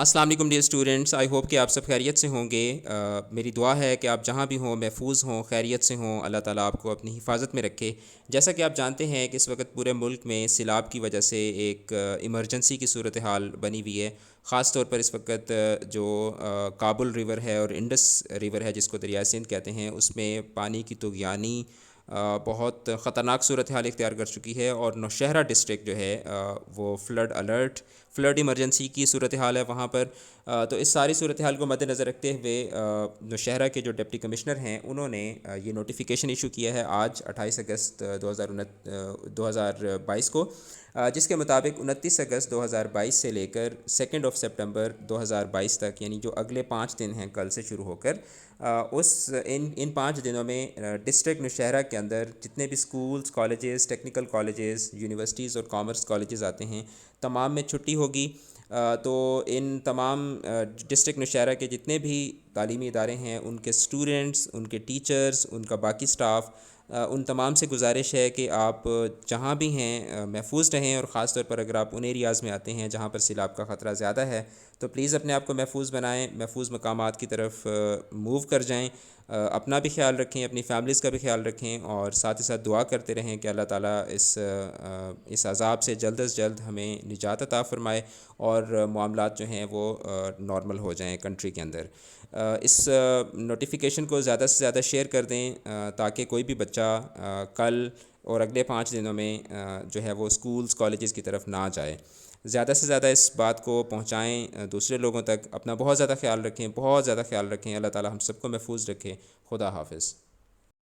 السلام علیکم dear students, I hope کہ آپ سب خیریت سے ہوں گے۔ میری دعا ہے کہ آپ جہاں بھی ہوں محفوظ ہوں، خیریت سے ہوں، اللہ تعالیٰ آپ کو اپنی حفاظت میں رکھے۔ جیسا کہ آپ جانتے ہیں کہ اس وقت پورے ملک میں سیلاب کی وجہ سے ایک ایمرجنسی کی صورتحال بنی ہوئی ہے۔ خاص طور پر اس وقت جو کابل ریور ہے اور انڈس ریور ہے جس کو دریائے سندھ کہتے ہیں، اس میں پانی کی طغیانی بہت خطرناک صورتحال اختیار کر چکی ہے، اور نوشہرہ ڈسٹرکٹ جو ہے وہ فلڈ ایمرجنسی کی صورتحال ہے وہاں پر۔ تو اس ساری صورتحال کو مد نظر رکھتے ہوئے نوشہرہ کے جو ڈپٹی کمشنر ہیں انہوں نے یہ نوٹیفیکیشن ایشو کیا ہے آج 28 اگست 2022 کو، جس کے مطابق 29 اگست 2022 سے لے کر 2 سپٹمبر 2022 تک، یعنی جو اگلے 5 دن ہیں کل سے شروع ہو کر، ان 5 دنوں میں ڈسٹرکٹ نوشہرہ کے اندر جتنے بھی schools, colleges, technical colleges, universities اور کامرس کالجز آتے ہیں، تمام میں چھٹی ہوگی۔ تو ان تمام ڈسٹرکٹ نوشہرہ کے جتنے بھی تعلیمی ادارے ہیں، ان کے اسٹوڈنٹس، ان کے ٹیچرز، ان کا باقی سٹاف، ان تمام سے گزارش ہے کہ آپ جہاں بھی ہیں محفوظ رہیں، اور خاص طور پر اگر آپ ان ایریاز میں آتے ہیں جہاں پر سیلاب کا خطرہ زیادہ ہے تو پلیز اپنے آپ کو محفوظ بنائیں، محفوظ مقامات کی طرف موو کر جائیں۔ اپنا بھی خیال رکھیں، اپنی فیملیز کا بھی خیال رکھیں، اور ساتھ ہی ساتھ دعا کرتے رہیں کہ اللہ تعالیٰ اس عذاب سے جلد از جلد ہمیں نجات عطا فرمائے اور معاملات جو ہیں وہ نارمل ہو جائیں کنٹری کے اندر۔ اس نوٹیفیکیشن کو زیادہ سے زیادہ شیئر کر دیں تاکہ کوئی بھی بچہ کل اور اگلے 5 دنوں میں جو ہے وہ اسکولز، کالجز کی طرف نہ جائے۔ زیادہ سے زیادہ اس بات کو پہنچائیں دوسرے لوگوں تک۔ اپنا بہت زیادہ خیال رکھیں، بہت زیادہ خیال رکھیں۔ اللہ تعالیٰ ہم سب کو محفوظ رکھے۔ خدا حافظ۔